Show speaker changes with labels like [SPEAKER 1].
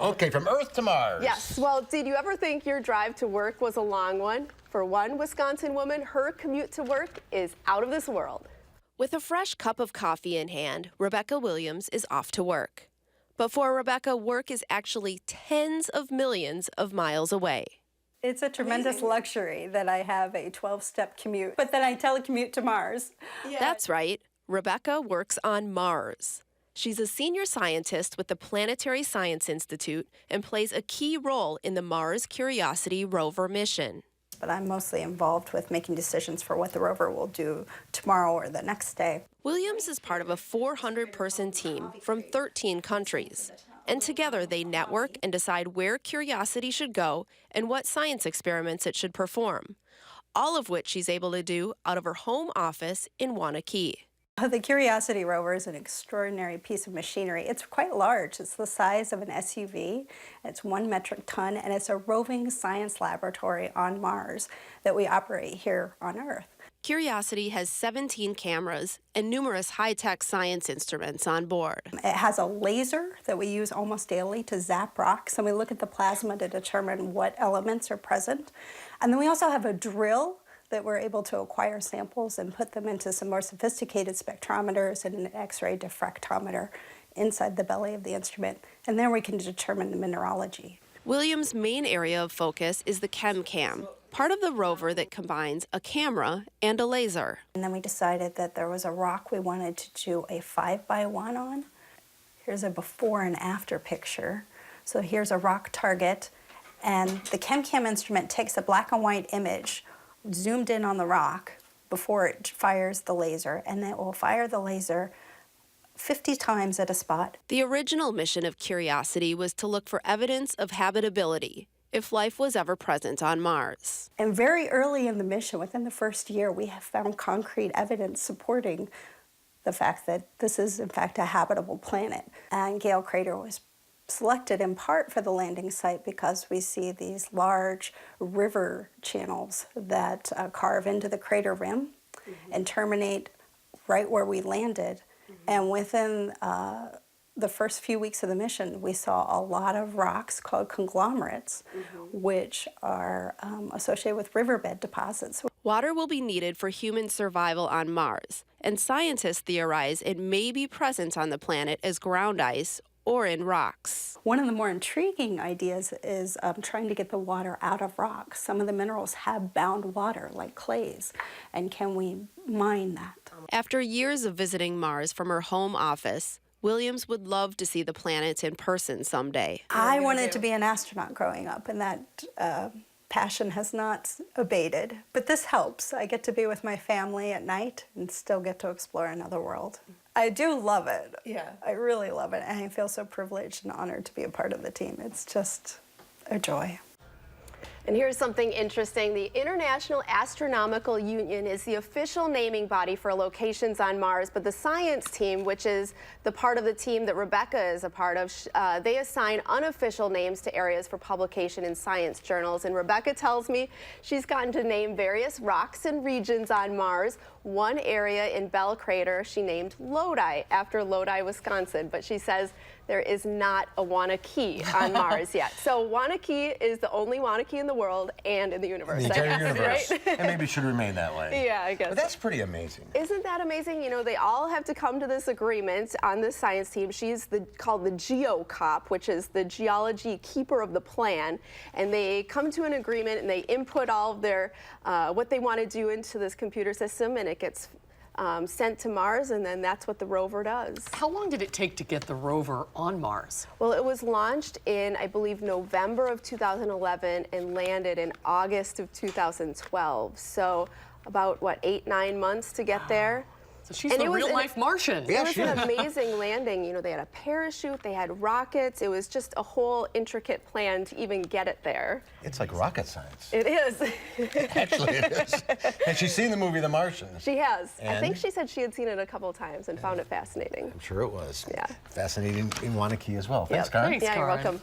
[SPEAKER 1] Okay, from Earth to Mars.
[SPEAKER 2] Yes. Well, did you ever think your drive to work was a long one? For one Wisconsin woman, her commute to work is out of this world. With a fresh cup of coffee in hand, Rebecca Williams is off to work. But for Rebecca, work is actually tens of millions of miles away.
[SPEAKER 3] It's a tremendous luxury that I have a 12-step commute, but then I telecommute to Mars.
[SPEAKER 2] Yeah. That's right. Rebecca works on Mars. She's a senior scientist with the Planetary Science Institute and plays a key role in the Mars Curiosity rover mission.
[SPEAKER 3] But I'm mostly involved with making decisions for what the rover will do tomorrow or the next day.
[SPEAKER 2] Williams is part of a 400-person team from 13 countries. And together they network and decide where Curiosity should go and what science experiments it should perform. All of which she's able to do out of her home office in Waunakee.
[SPEAKER 3] The Curiosity rover is an extraordinary piece of machinery. It's quite large. It's the size of an SUV. It's 1 metric ton, and it's a roving science laboratory on Mars that we operate here on Earth.
[SPEAKER 2] Curiosity has 17 cameras and numerous high-tech science instruments on board.
[SPEAKER 3] It has a laser that we use almost daily to zap rocks, and we look at the plasma to determine what elements are present. And then we also have a drill that we're able to acquire samples and put them into some more sophisticated spectrometers and an X-ray diffractometer inside the belly of the instrument. And then we can determine the mineralogy.
[SPEAKER 2] Williams' main area of focus is the ChemCam, part of the rover that combines a camera and a laser.
[SPEAKER 3] And then we decided that there was a rock we wanted to do a 5x1 on. Here's a before and after picture. So here's a rock target, and the ChemCam instrument takes a black and white image zoomed in on the rock before it fires the laser, and then it will fire the laser 50 times at a spot.
[SPEAKER 2] The original mission of Curiosity was to look for evidence of habitability, if life was ever present on Mars.
[SPEAKER 3] And very early in the mission, within the first year, we have found concrete evidence supporting the fact that this is, in fact, a habitable planet. And Gale Crater was selected in part for the landing site because we see these large river channels that carve into the crater rim and terminate right where we landed. And within the first few weeks of the mission, we saw a lot of rocks called conglomerates, which are associated with riverbed deposits.
[SPEAKER 2] Water will be needed for human survival on Mars, and scientists theorize it may be present on the planet as ground ice or in rocks.
[SPEAKER 3] One of the more intriguing ideas is trying to get the water out of rocks. Some of the minerals have bound water, like clays, and can we mine that?
[SPEAKER 2] After years of visiting Mars from her home office, Williams would love to see the planet in person someday.
[SPEAKER 3] I wanted to be an astronaut growing up, and that passion has not abated. But this helps. I get to be with my family at night and still get to explore another world. I do love it. Yeah. I really love it, and I feel so privileged and honored to be a part of the team. It's just a joy.
[SPEAKER 2] And here's something interesting. The International Astronomical Union is the official naming body for locations on Mars, but the science team, which is the part of the team that Rebecca is a part of, they assign unofficial names to areas for publication in science journals. And Rebecca tells me she's gotten to name various rocks and regions on Mars. One area in Bell Crater she named Lodi, after Lodi, Wisconsin, but she says there is not a Waunakee on Mars yet. So Waunakee is the only Waunakee in the world and in the universe.
[SPEAKER 1] In the entire universe.
[SPEAKER 2] Right?
[SPEAKER 1] And maybe it should remain that way.
[SPEAKER 2] Yeah, I guess.
[SPEAKER 1] But that's pretty amazing.
[SPEAKER 2] Isn't that amazing? You know, they all have to come to this agreement on the science team. She's called the GeoCop, which is the geology keeper of the plan. And they come to an agreement and they input all of their, what they want to do into this computer system, and it gets sent to Mars, and then that's what the rover does.
[SPEAKER 4] How long did it take to get the rover on Mars?
[SPEAKER 2] Well, it was launched in, I believe, November of 2011 and landed in August of 2012. So about, what, 8-9 months to get there.
[SPEAKER 4] So she's the real-life Martian.
[SPEAKER 2] Yeah, it was an amazing landing. You know, they had a parachute, they had rockets. It was just a whole intricate plan to even get it there.
[SPEAKER 1] It's like rocket science.
[SPEAKER 2] It is.
[SPEAKER 1] Actually, it is. Has she seen the movie The Martian?
[SPEAKER 2] She has.
[SPEAKER 1] And?
[SPEAKER 2] I think she said she had seen it a couple of times and found it fascinating.
[SPEAKER 1] I'm sure it was.
[SPEAKER 2] Yeah.
[SPEAKER 1] Fascinating in Waunakee as well. Thanks,
[SPEAKER 2] Yep.
[SPEAKER 1] Karen.
[SPEAKER 4] Thanks,
[SPEAKER 2] Yeah, you're
[SPEAKER 4] Karen.
[SPEAKER 2] welcome.